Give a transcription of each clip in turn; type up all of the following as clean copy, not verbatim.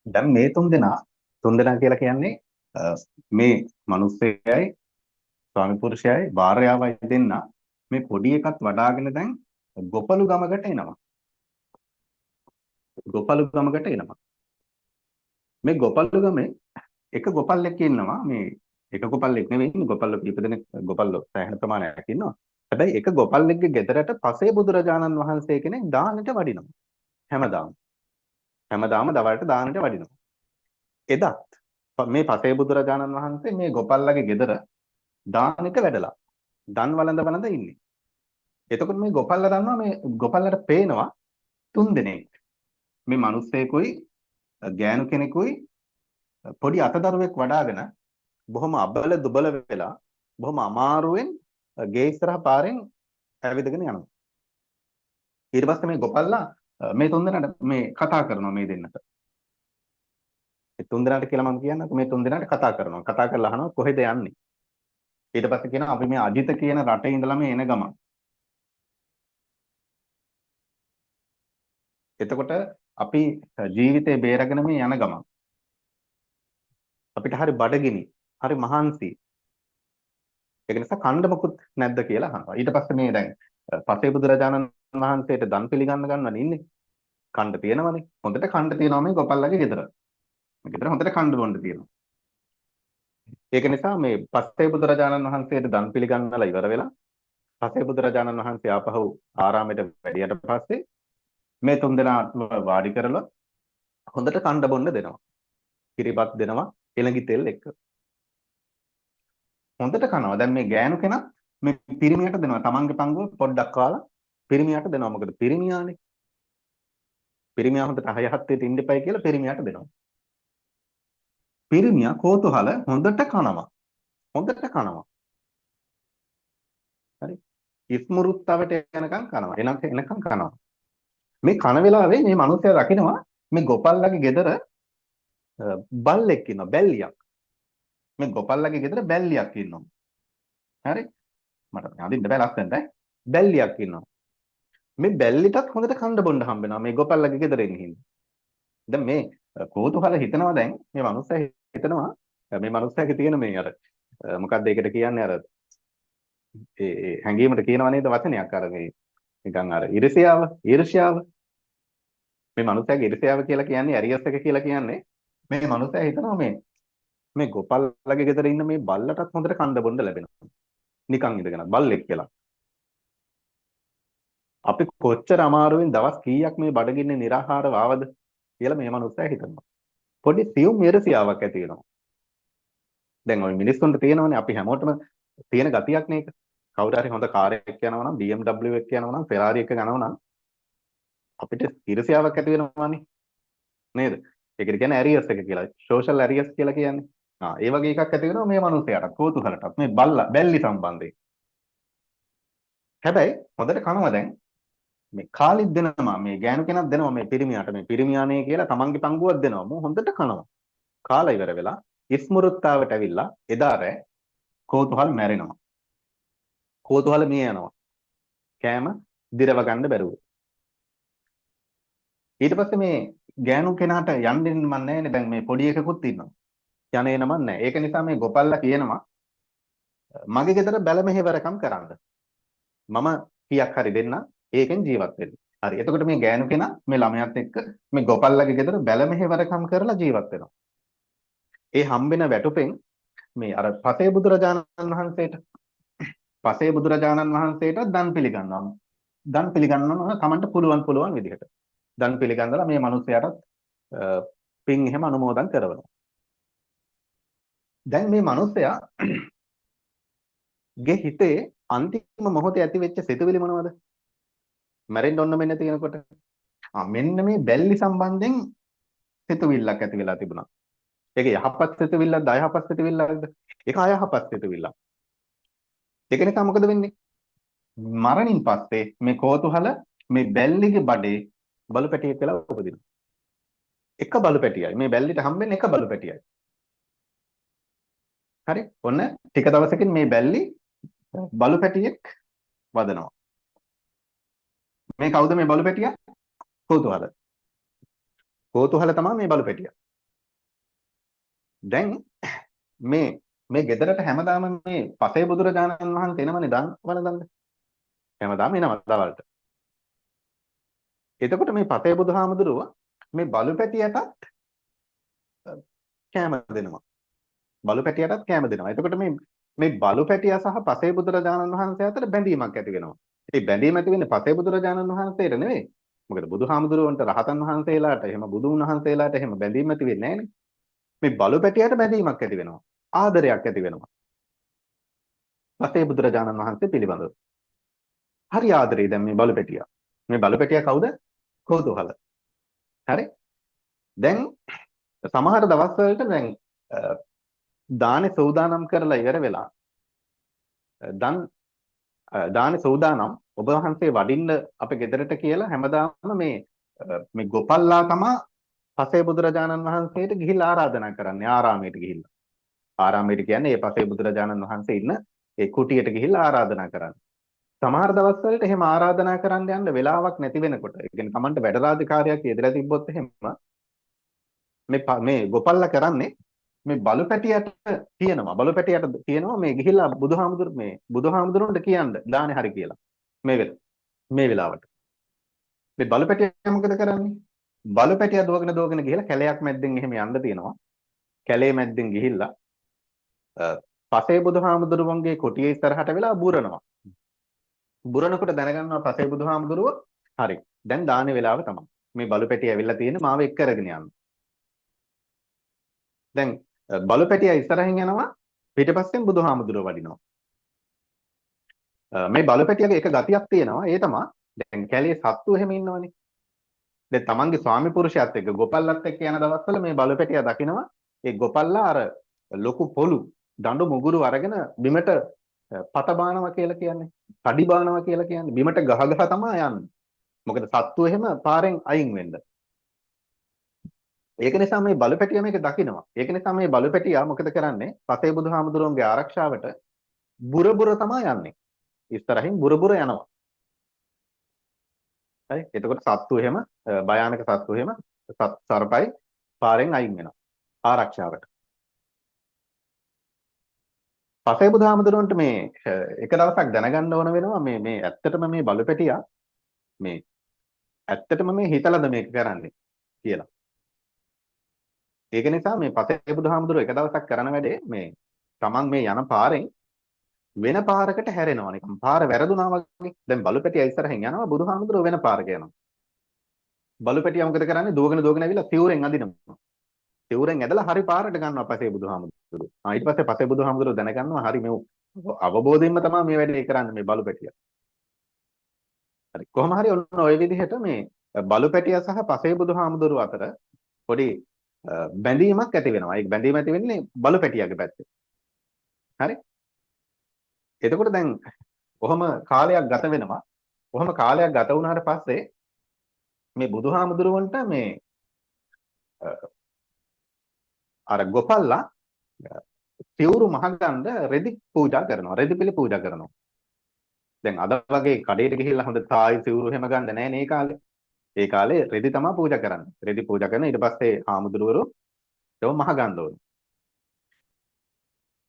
දැන් මේ තුන්දෙනා කියලා කියන්නේ මේ මිනිස්සෙයි ස්වාමි පුරුෂයයි භාර්යාවයි දෙන්න මේ පොඩි එකත් වඩාගෙන දැන් ගොපලු ගමකට එනවා. ගොපලු ගමකට එනවා. මේ ගොපලු ගමේ එක ගොපල්ලෙක් ඉන්නවා. මේ එක ගොපල්ලෙක් නෙවෙයි ඉන්නේ ගොපල්ලෝ කීප දෙනෙක් ගොපල්ලෝ සෑහෙන ප්‍රමාණයක් ඉන්නවා. හැබැයි එක ගොපල්ලෙක්ගේ ගෙදරට පසේ බුදුරජාණන් වහන්සේ කෙනෙක් දානට වඩිනවා. හැමදාම. හැමදාම දවල්ට දානට වඩිනවා. එදත් මේ පසේ බුදුරජාණන් වහන්සේ මේ ගොපල්ලගේ ගෙදර දානෙට වැඩලා දන් වළඳ වළඳ ඉන්නේ. එතකොට මේ ගොපල්ලා දන්නවා මේ ගොපල්ලට පේනවා තුන් දෙනෙක්. මේ මිනිස්සෙකුයි ගෑනු කෙනෙකුයි පොඩි අතදරුවෙක් වඩාගෙන බොහොම අබල දුබල වෙලා බොහොම අමාරුවෙන් ගේ ඉස්සරහ පාරෙන් ඇවිදගෙන යනවා. ඊට පස්සේ මේ ගොපල්ලා මේ තුන් දෙනාට මේ කතා කරනවා මේ දෙන්නට. මේ තුන් දෙනාට කියලා මම කියන්නකෝ මේ තුන් දෙනාට කතා කරනවා. කතා කරලා අහනවා කොහෙද යන්නේ? ඊට පස්සේ කියනවා අපි මේ අජිත කියන රටේ ඉඳලා මේ එන ගමන්. එතකොට අපි ජීවිතේ බේරගෙන මේ යන ගමන්. අපිට හරි බඩගිනි, හරි මහන්සි. ඒක නිසා කණ්ඩ මොකුත් නැද්ද කියලා අහනවා. ඊට පස්සේ මේ දැන් පසේ බුදුරජාණන් වහන්සේට දන් පිළිගන්න ගන්නවනේ ඉන්නේ. කණ්ඩ තියෙනවනේ. හොඳට කණ්ඩ තියෙනවා මේ ගොපල්ලගේ ගෙදර. මේ ගෙදර හොඳට කණ්ඩ බොන්න තියෙනවා. ඒක නිසා මේ පසේ බුදුරජාණන් වහන්සේට දන් පිළිගන්නලා ඉවර වෙලා පසේ බුදුරජාණන් වහන්සේ ආපහු ආරාමයට වැඩියට පස්සේ මේ තුන්දෙනා වාඩි කරලා හොඳට කණ්ඩ බොන්න දෙනවා. කිරිබත් දෙනවා එළඟි තෙල් එක්ක. හොඳට කනවා. දැන් මේ ගෑනු කෙනා මේ පිරිමියට දෙනවා. තමන්ගේ පංගුව පොඩ්ඩක් කාලා පිරිමියට දෙනවා. මොකද පිරිමියානේ. පිරිමියා හොඳට හයහත්තේට ඉන්න එපයි කියලා පිරිමියට දෙනවා. පිරිමියා කෝතුහල හොඳට කනවා. හොඳට කනවා. හරි. ඉස්මුරුත්තවට යනකම් කනවා. එනකම් කනවා. මේ කන වෙලාවේ මේ මිනිස්සයා රකින්නවා මේ ගොපල්ලගේ ගෙදර බල්ලෙක් ඉන්නවා. බැල්ලියක්. මේ ගොපල්ලගේ ගෙදර බැල්ලියක් ඉන්නවා. හරි. මට අඳින්න බෑ ලස්සනට. බැල්ලියක් ඉන්නවා. මේ බැල්ලිටත් හොඳට කන්න බොන්න හම්බ වෙනවා මේ ගොපල්ලගේ ගෙදර ඉන්න හින්දා. දැන් මේ කෝතුහල හිතනවා දැන් මේ මනුස්සයා හිතනවා මේ මනුස්සයාගේ තියෙන මේ අර මොකක්ද ඒකට කියන්නේ අර ඒ හැංගීමට කියනවා නේද වචනයක් අර මේ නිකන් අර ඊර්ෂ්‍යාව මේ මනුස්සයාගේ ඊර්ෂ්‍යාව කියලා කියන්නේ ඇරියස් එක කියලා කියන්නේ මේ මනුස්සයා හිතනවා මේ ගොපල්ලගේ ගෙදර ඉන්න මේ බල්ලටත් හොඳට කන්න බොන්න ලැබෙනවා නිකන් ඉඳගෙන බල්ලෙක් කියලා අපි කොච්චර අමාරුවෙන් දවස් කීයක් මේ බඩගින්නේ निराහාරව ආවද කියලා මේ මනුස්සයා හිතනවා. පොඩි සියුම් ඊර්ෂ්‍යාවක් ඇති වෙනවා. දැන් ওই මිනිස්සුන්ට තියෙනවනේ අපි හැමෝටම තියෙන ගතියක් නේ ඒක. කවුරු හරි හොඳ කාර් එකක් යනවා නම් BMW එකක් යනවා නම් Ferrari එකක් යනවා නම් අපිට ඊර්ෂ්‍යාවක් ඇති වෙනවානේ. නේද? ඒකට කියන්නේ ඇරියස් එක කියලා. සෝෂල් ඇරියස් කියලා කියන්නේ. ඒ වගේ එකක් ඇති වෙනවා මේ මනුස්සයාට කෝතුහලටත් මේ බැල්ලි සම්බන්ධයෙන්. හැබැයි හොඳට කනවා දැන් මේ කාලිත් දෙනවා මේ ගෑනු කෙනක් දෙනවා මේ පිරිමියාට මේ පිරිමියානේ කියලා තමන්ගේ පංගුවක් දෙනවා මෝ හොඳට කනවා කාලා ඉවර වෙලා ඉස්මෘත්තාවට ඇවිල්ලා එදා රෑ කෝතුහල් මැරෙනවා කෝතුහල මිය යනවා කෑම දිරව ගන්න බැරුව ඊට පස්සේ මේ ගෑනු කෙනාට යන්න දෙන්න මන් නැහැනේ දැන් මේ පොඩි එකකුත් ඉන්නවා යන්නේ නමන් නැහැ ඒක නිසා මේ ගොපල්ලා කියනවා මගේ ගෙදර බැල මෙහෙවරකම් කරන්න මම කීයක් හරි දෙන්න ඒකෙන් ජීවත් වෙන්න. හරි. එතකොට මේ ගෑනු කෙනා මේ ළමයාත් එක්ක මේ ගොපල්ලගේ ගෙදර බැල මෙහෙවරකම් කරලා ජීවත් වෙනවා. ඒ හම්බෙන වැටුපෙන් මේ අර පසේ බුදුරජාණන් වහන්සේට දන් පිළිගන්නවා. දන් පිළිගන්නවා තමන්ට පුළුවන් විදිහට. දන් පිළිගන්නලා මේ මිනිස්යාටත් පින් එහෙම අනුමෝදන් කරනවා. දැන් මේ මිනිස්යා ගේ හිතේ අන්තිම මොහොතේ ඇති වෙච්ච සිතුවිලි මොනවද? මැරෙන්න ඔන්න මෙන්න තියෙනකොට මෙන්න මේ බැල්ලි සම්බන්ධයෙන් සිතුවිල්ලක් ඇති වෙලා තිබුණා. ඒක යහපත් සිතුවිල්ලක්ද අයහපත් සිතුවිල්ලක්ද? ඒක අයහපත් සිතුවිල්ලක්. ඒක නිසා මොකද වෙන්නේ? මරණින් පස්සේ මේ කෝතුහල මේ බැල්ලිගේ බඩේ බලු පැටියෙක් වෙලා උපදිනවා. එක බලු පැටියයි. මේ බැල්ලිට හම්බෙන්නේ එක බලු පැටියයි. හරි? ඔන්න ටික දවසකින් මේ බැල්ලි බලු පැටියෙක් වදනවා. මේ කවුද මේ බලු පැටියා? කෝතුහල. කෝතුහල තමයි මේ බලු පැටියා. දැන් මේ මේ ගෙදරට හැමදාම මේ පසේ බුදුරජාණන් වහන්සේ එනවනේ දන් වළඳන්න. හැමදාම එනවා දවල්ට. එතකොට මේ පසේ බුදුහාමුදුරුව මේ බලු පැටියටත් කෑම දෙනවා. බලු පැටියටත් කෑම දෙනවා. එතකොට මේ බලු පැටියා සහ පසේ බුදුරජාණන් වහන්සේ අතර බැඳීමක් ඇති වෙනවා. ඒ බැඳීම ඇති වෙන්නේ පසේ බුදුරජාණන් වහන්සේට නෙවෙයි. මොකද බුදුහාමුදුරුවන්ට රහතන් වහන්සේලාට එහෙම බුදුන් වහන්සේලාට එහෙම බැඳීම් ඇති වෙන්නේ නැහැනේ. මේ බලු පැටියට බැඳීමක් ඇති වෙනවා. ආදරයක් ඇති වෙනවා. පසේ බුදුරජාණන් වහන්සේ පිළිබඳව. හරි ආදරේ දැන් මේ බලු පැටියා. මේ බලු පැටියා කවුද? කෝතුහල. හරි. දැන් සමහර දවස්වලට දැන් දානේ සූදානම් කරලා ඉවර වෙලා දානේ සූදානම් ඔබ වහන්සේ වඩින්න අපේ ගෙදරට කියලා හැමදාම මේ ගොපල්ලා තමා පසේ බුදුරජාණන් වහන්සේට ගිහිල්ලා ආරාධනා කරන්නේ ආරාමයට ගිහිල්ලා. ආරාමයට කියන්නේ මේ පසේ බුදුරජාණන් වහන්සේ ඉන්න ඒ කුටියට ගිහිල්ලා ආරාධනා කරන්නේ. සමහර දවස්වලට එහෙම ආරාධනා කරන්න යන්න වෙලාවක් නැති වෙනකොට, ඒ කියන්නේ Tamanට වැඩ රාජකාරියක් ඉදලා තිබ්බොත් එහෙම මේ ගොපල්ලා කරන්නේ මේ බලු පැටියට කියනවා මේ ගිහිල්ලා බුදුහාමුදුරන්ට කියන්න දානේ හරි කියලා. මේ වෙලාවට මේ බලු පැටියා මොකද කරන්නේ? බලු පැටියා දුවගෙන ගිහිල්ලා කැලයක් මැද්දෙන් එහෙම යන්න තියෙනවා. කැලේ මැද්දෙන් ගිහිල්ලා පසේ බුදුහාමුදුරුවන්ගේ කුටිය ඉස්සරහට වෙලා බුරනවා. බුරනකොට දැනගන්නවා පසේ බුදුහාමුදුරුව හරි. දැන් දානේ වෙලාව තමයි. මේ බලු පැටිය ඇවිල්ලා තියෙන්නේ මාව එක් කරගෙන යන්න. දැන් බලු පැටියා ඉස්සරහින් යනවා, පිටිපස්සෙන් බුදුහාමුදුරුව වඩිනවා. මේ බලු පැටියාගේ එක ගතියක් තියෙනවා. ඒ තමයි දැන් කැලේ සත්තු එහෙම ඉන්නවනේ. දැන් තමන්ගේ ස්වාමි පුරුෂයාත් එක්ක ගොපල්ලත් එක්ක යන දවස්වල මේ බලු පැටියා දකිනවා ඒ ගොපල්ලා අර ලොකු පොළු දඬු මුගුරු අරගෙන බිමට පත බානවා කියලා කියන්නේ. කඩි බානවා කියලා කියන්නේ. බිමට ගහ තමයි යන්නේ. මොකද සත්තු එහෙම පාරෙන් අයින් වෙන්න. ඒක නිසා මේ බලු පැටියා මේක දකිනවා. ඒක නිසා මේ බලු පැටියා මොකද කරන්නේ? පසේ බුදුහාමුදුරුවන්ගේ ආරක්ෂාවට බුර තමයි යන්නේ. ඉස්සරහින් බුර යනවා. හරි. එතකොට සත්තු එහෙම භයානක සත්තු එහෙම සර්පයි පාරෙන් අයින් වෙනවා. ආරක්ෂාවට. පසේ බුදුහාමුදුරුවන්ට මේ එක දවසක් දැනගන්න ඕන වෙනවා මේ ඇත්තටම මේ බලු පැටියා මේ ඇත්තටම මේ හිතලද මේක කරන්නේ කියලා. ඒක නිසා මේ පසේ බුදුහාමුදුරුවෝ එක දවසක් කරන වැඩේ මේ තමන් මේ යන පාරෙන් වෙන පාරකට හැරෙනවා නිකන් පාර වැරදුනා වගේ. දැන් බලු පැටියා ඉස්සරහින් යනවා, බුදුහාමුදුරුවෝ වෙන පාරක යනවා. බලු පැටියා මොකද කරන්නේ? දුවගෙන ඇවිල්ලා සිවුරෙන් අදිනවා. සිවුරෙන් ඇදලා හරි පාරට ගන්නවා පසේ බුදුහාමුදුරුවෝ. ඊට පස්සේ පසේ බුදුහාමුදුරුවෝ දැනගන්නවා හරි මේ අවබෝධයෙන්ම තමයි මේ වැඩේ කරන්නේ මේ බලු පැටියා. හරි. කොහොම හරි ඔන්න ඔය විදිහට මේ බලු පැටියා සහ පසේ බුදුහාමුදුරුවෝ අතර පොඩි බැඳීමක් ඇති වෙනවා. ඒ බැඳීම ඇති වෙන්නේ බලු පැටියාගේ පැත්තේ. හරි. එතකොට දැන් කොහොම කාලයක් ගත වෙනවා. කොහොම කාලයක් ගත වුණාට පස්සේ මේ බුදුහාමුදුරුවන්ට මේ අර ගොපල්ලා සිවුරු මහගන්න රෙදි පූජා කරනවා. රෙදි පිළි පූජා කරනවා. දැන් අද වගේ කඩේට ගිහිල්ලා හොඳ තායි සිවුරු හැම ගන්න නැහැ නේ කාලේ. ඒ කාලේ රෙදි තමයි පූජා කරන්නේ. රෙදි පූජා කරන ඊට පස්සේ හාමුදුරුවෝ ඒව මහ ගන්න ඕනේ.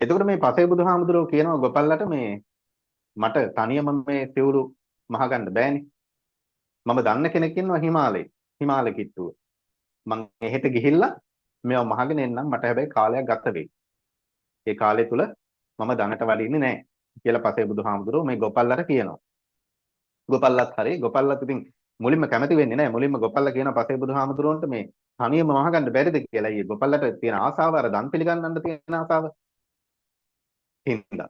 එතකොට මේ පසේ බුදුහාමුදුරුවෝ කියනවා ගොපල්ලට මේ මට තනියම මේ සිවුරු මහ ගන්න බෑනේ. මම දන්න කෙනෙක් ඉන්නවා හිමාලය කිට්ටුව. මං එහෙට ගිහිල්ලා මේව මහගෙන එන්නම්. මට හැබැයි කාලයක් ගත වෙයි. ඒ කාලය තුල මම දනට වඩින්නේ නැහැ කියලා පසේ බුදුහාමුදුරුවෝ මේ ගොපල්ලට කියනවා. ගොපල්ලත් හරි. ගොපල්ලත් ඉතින් මුලින්ම කැමති වෙන්නේ නැහැ. මුලින්ම ගොපල්ලා කියනවා පසේ බුදුහාමුදුරුවන්ට මේ තනියම මහ ගන්න බැරිද කියලා. ඊ ගොපල්ලට තියෙන ආසාව අර දන් පිළිගන්නන්න තියෙන ආසාව. හින්දා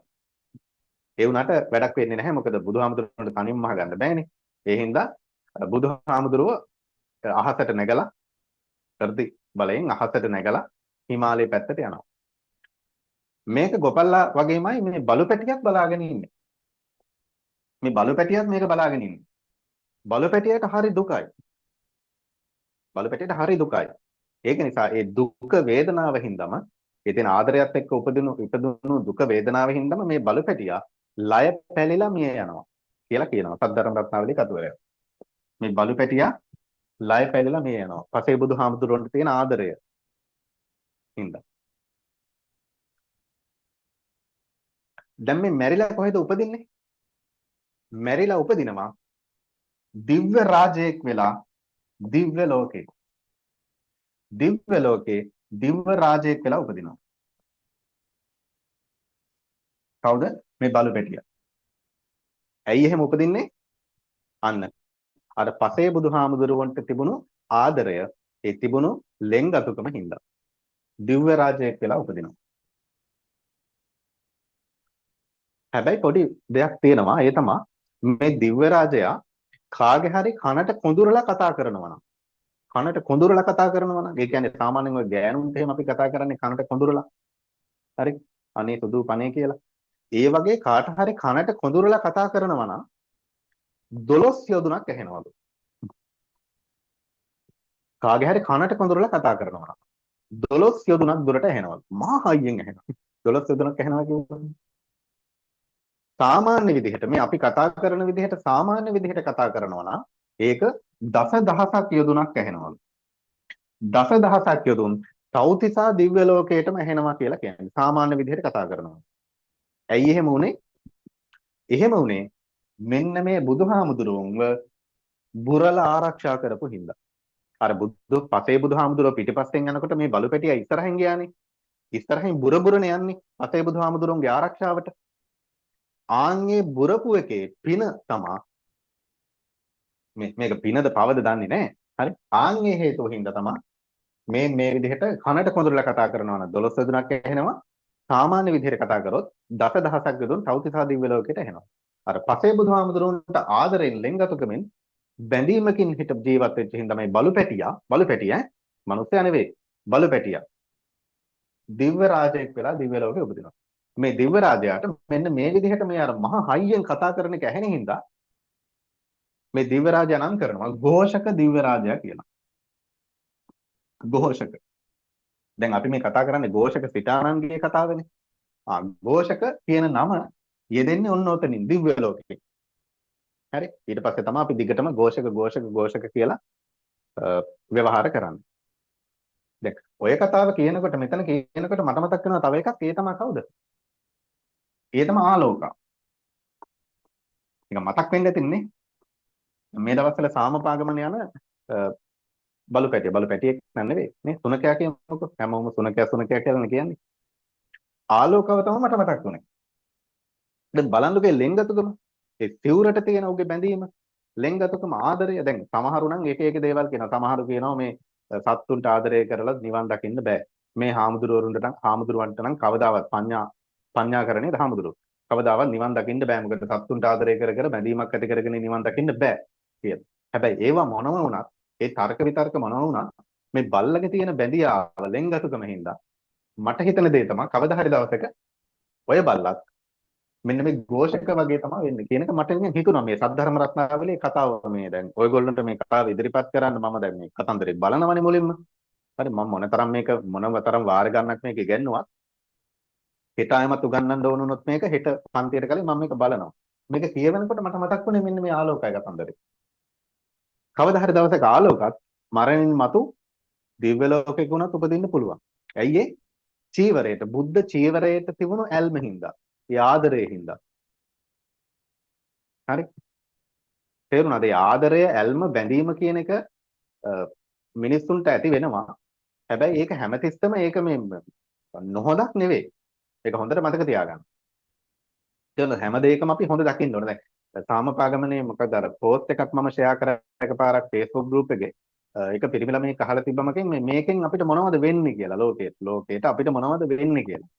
ඒ වුණාට වැඩක් වෙන්නේ නැහැ. මොකද බුදුහාමුදුරුවන්ට තනියම මහ ගන්න බෑනේ. ඒ හින්දා බුදුහාමුදුරුවෝ අහසට නැගලා හෘදි බලයෙන් අහසට නැගලා හිමාලය පැත්තට යනවා. මේක ගොපල්ලා වගේමයි මේ බලු පැටියක් බලාගෙන ඉන්නේ. මේ බලු පැටියත් මේක බලාගෙන ඉන්නේ. බලු පැටියට හරි දුකයි. බලු පැටියට හරි දුකයි. ඒක නිසා ඒ දුක වේදනාව හින්දාම ඒ තියෙන ආදරයත් එක්ක ඉපදුණු දුක වේදනාව හින්දාම මේ බලු පැටියා ලය පැලිලා මිය යනවා කියලා කියනවා සද්ධර්ම රත්නාවලී කතුවරයා. මේ බලු පැටියා ලය පැලිලා මිය යනවා. පසේ බුදුහාමුදුරන්ට තියෙන ආදරය හින්දා. දැන් මේ මැරිලා කොහෙද උපදින්නේ? මැරිලා උපදිනවා දිව්‍ය රාජයෙක් වෙලා දිව්‍ය ලෝකේ. දිව්‍ය ලෝකේ දිව්‍ය රාජයෙක් වෙලා උපදිනවා. කවුද? මේ බලු පැටියා. ඇයි එහෙම උපදින්නේ? අන්න අර පසේ බුදුහාමුදුරුවන්ට තිබුණු ආදරය, ඒ තිබුණු ලෙන්ගතුකම හින්දා දිව්‍ය රාජයෙක් වෙලා උපදිනවා. හැබැයි පොඩි දෙයක් තියෙනවා. ඒ තමයි මේ දිව්‍ය රාජයා කාගේ හරි කනට කොඳුරලා කතා කරනවා නම්, කනට කොඳුරලා කතා කරනවා නම්, ඒ කියන්නේ සාමාන්‍යයෙන් ඔය ගෑනුන්ට එහෙම අපි කතා කරන්නේ කනට කොඳුරලා. හරි? අනේ සුදු පනේ කියලා. ඒ වගේ කාට හරි කනට කොඳුරලා කතා කරනවා නම් 12 යොදුනක් ඇහෙනවලු. කාගේ හරි කනට කොඳුරලා කතා කරනවා නම් 12 යොදුනක් දුරට ඇහෙනවලු. මහා හයියෙන් ඇහෙනවා. 12 යොදුනක් ඇහෙනවා කියන්නේ සාමාන්‍ය විදිහට මේ අපි කතා කරන විදිහට සාමාන්‍ය විදිහට කතා කරනවා නම් ඒක දසදහසක් යොදුනක් ඇහෙනවලු. දසදහසක් යොදුන් තව්තිසා දිව්‍ය ලෝකයටම ඇහෙනවා කියලා කියන්නේ. සාමාන්‍ය විදිහට කතා කරනවා. ඇයි එහෙම උනේ? එහෙම උනේ මෙන්න මේ බුදුහාමුදුරුවන්ව බුරලා ආරක්ෂා කරපු හින්දා. අර පසේ බුදුහාමුදුරුව පිටිපස්සෙන් යනකොට මේ බලුපැටියා ඉස්සරහින් ගියානේ. ඉස්සරහින් බුරනේ යන්නේ පසේ බුදුහාමුදුරුවන්ගේ ආරක්ෂාවට. ආන්ගේ බුරපු එකේ පින තමා මේක පිනද පවද දන්නේ නැහැ. හරි? ආන්ගේ හේතුව හින්දා තමා මේ විදිහට කනට කොඳුරලා කතා කරනවා නම් 12 දුනක් ඇහෙනවා. සාමාන්‍ය විදිහට කතා කරොත් දසදහසක් යදුන් තවතිසා දිව්‍ය ලෝකයට එනවා. අර පසේ බුදුහාමුදුරුවන්ට ආදරෙන් ලෙන්ගතුකමින් බැඳීමකින් හිට ජීවත් වෙච්ච හින්දා මේ බලුපැටියා මනුස්සයා නෙවෙයි බලුපැටියා දිව්‍ය රාජයෙක් වෙලා දිව්‍ය ලෝකෙ උපදිනවා. මේ දිව්‍ය රාජයාට මෙන්න මේ විදිහට මේ අර මහා හයියෙන් කතා කරන එක ඇහෙන හින්දා මේ දිව්‍ය රාජයා නම් කරනවා ഘോഷක දිව්‍ය රාජයා කියලා. ഘോഷක. දැන් අපි මේ කතා කරන්නේ ഘോഷක සිතානන්ගේ කතාවනේ. ഘോഷක කියන නම යෙදෙන්නේ ඔන්න ඔතනින් දිව්‍ය ලෝකෙ. හරි? ඊට පස්සේ තමයි අපි දිගටම ഘോഷක කියලා ව්‍යවහාර කරන්නේ. දැන් ඔය කතාව කියනකොට මෙතන කියනකොට මට මතක් වෙනවා තව එකක්. ඒ තමයි කවුද? ඒ තමයි ආලෝකා. ඒක මතක් වෙන්න ඇතින්නේ. මේ දවස්වල සාමපාගමන යන බලුපැටියෙක් නෙවෙයි නේ. සුනකයා කියනකො හැමෝම සුනකයා කියලා කියන්නේ. ආලෝකව තමයි මට මතක් වුනේ. දැන් බලන්නකෝ ලෙන්ගතුකම. ඒ සිවුරට තියෙන උගේ බැඳීම, ලෙන්ගතුකම ආදරය. දැන් සමහරු නම් එක දේවල් කියනවා. සමහරු කියනවා මේ සත්තුන්ට ආදරය කරලා නිවන් දකින්න බෑ. මේ හාමුදුරුවන්ට නම් කවදාවත් පඤ්ඤාකරණේ හාමුදුරුවෝ. කවදාවත් නිවන් දකින්න බෑ. මොකද සත්තුන්ට ආදරය කර බැඳීමක් ඇති කරගෙන නිවන් දකින්න බෑ කියලා. හැබැයි ඒවා මොනව වුණත්, ඒ තර්ක විතර්ක මොනව වුණත් මේ බල්ලගේ තියෙන බැඳියාව ලෙන්ගතුකම හින්දා මට හිතන දේ තමයි කවදා හරි දවසක ඔය බල්ලත් මෙන්න මේ ഘോഷක වගේ තමයි වෙන්නේ කියන එක මට නිකන් හිතුණා. මේ සද්ධර්ම රත්නාවලියේ කතාව මේ දැන් ඔයගොල්ලන්ට මේ කතාව ඉදිරිපත් කරන්න මම දැන් මේ කතන්දරේ බලනවනේ මුලින්ම. හරි මම මොනතරම් වාර ගන්නක් මේක ඉගෙනුවත් හෙට ආයමත් උගන්වන්න ඕන වුණොත් මේක හෙට පන්තියට කලින් මම මේක බලනවා. මේක කියවෙනකොට මට මතක් වුණේ මෙන්න මේ ආලෝකය කතන්දරේ. කවදා හරි දවසක ආලෝකත් මරණින් මතු දිව්‍ය ලෝකෙක වුණත් උපදින්න පුළුවන්. ඇයි ඒ? චීවරයට බුද්ධ චීවරයට තිබුණු ඇල්ම හින්දා. ඒ ආදරයේ හින්දා. හරි? තේරුණාද? ඒ ආදරය, ඇල්ම, බැඳීම කියන එක මිනිස්සුන්ට ඇති වෙනවා. හැබැයි ඒක හැමතිස්සෙම ඒක මේ නොහොඳක් නෙවෙයි. ඒක හොඳට මතක තියාගන්න. ඒක හැම දෙයකම අපි හොඳ දකින්න ඕනේ. දැන් සාමපාගමනේ මොකද අර පෝස්ට් එකක් මම ෂෙයා කරා එකපාරක් Facebook group එකේ. ඒක පිරිමි ළමයි අහලා තිබ්බමකින් මේකෙන් අපිට මොනවද වෙන්නේ කියලා ලෝකේට අපිට මොනවද වෙන්නේ කියලා.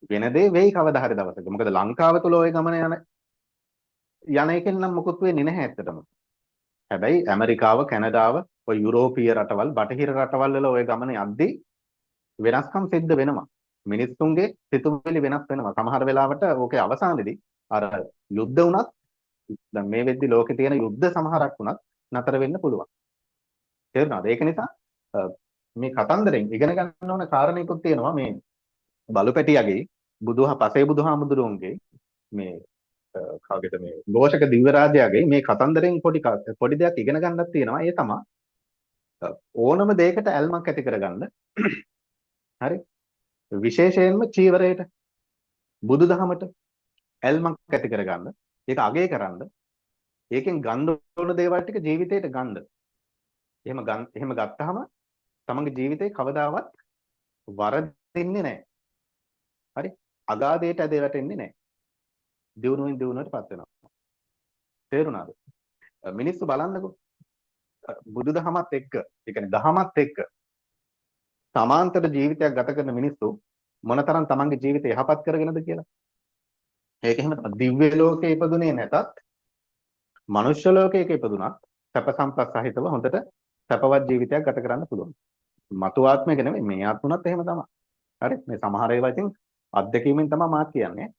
වෙන දේ වෙයි කවදා හරි දවසක. මොකද ලංකාව තුල ওই ගමන යන එකෙන් නම් මොකුත් වෙන්නේ නැහැ ඇත්තටම. හැබැයි ඇමරිකාව, කැනඩාව, ඔය යුරෝපීය රටවල්, බටහිර රටවල් වල ওই ගමන යද්දී වෙනස්කම් සිද්ධ වෙනවා. මිනිස්සුන්ගේ සිතුවිලි වෙනස් වෙනවා. සමහර වෙලාවට ඕකේ අවසානයේදී අර යුද්ධ වුණත් දැන් මේ වෙද්දි ලෝකේ තියෙන යුද්ධ සමහරක් වුණත් නතර වෙන්න පුළුවන්. තේරුණාද? ඒක නිසා මේ කතන්දරෙන් ඉගෙන ගන්න ඕන කාරණේකුත් තියෙනවා. මේ බලුපැටියාගේ පසේ බුදුහාමුදුරුවන්ගේ මේ කාගෙද මේ ഘോഷක දිව්‍ය රාජයාගේ මේ කතන්දරෙන් පොඩි දෙයක් ඉගෙන ගන්නත් තියෙනවා. ඒ තමයි ඕනම දෙයකට ඇල්මක් ඇති කරගන්න. හරි? විශේෂයෙන්ම චීවරයට. බුදුදහමට ඇල්මක් ඇති කරගන්න, ඒක අගය කරන්න, ඒකෙන් ගන්න ඕන දේවල් ටික ජීවිතේට ගන්න. එහෙම ගත්තාම තමන්ගේ ජීවිතේ කවදාවත් වරදින්නේ නැහැ. හරි? අගාධයට ඇදලා වැටෙන්නේ නැහැ. දියුණුවෙන් දියුණුවටපත් වෙනවා. තේරුණාද? මිනිස්සු බලන්නකෝ. බුදුදහමත් එක්ක, ඒ කියන්නේ දහමත් එක්ක සමාන්තර ජීවිතයක් ගත කරන මිනිස්සු මොනතරම් තමන්ගේ ජීවිතය යහපත් කරගෙනද කියලා. ඒක එහෙම තමයි. දිව්‍ය ලෝකේ ඉපදුනේ නැතත් මනුෂ්‍ය ලෝකයක ඉපදුනත් සැප සම්පත් සහිතව හොඳට සැපවත් ජීවිතයක් ගත කරන්න පුළුවන්. මතු ආත්මයක නෙමෙයි මේ ආත්මුණත් එහෙම තමයි. හරි? මේ සමහර ඒවා ඉතින් අත්දැකීමෙන් තමයි මාත් කියන්නේ.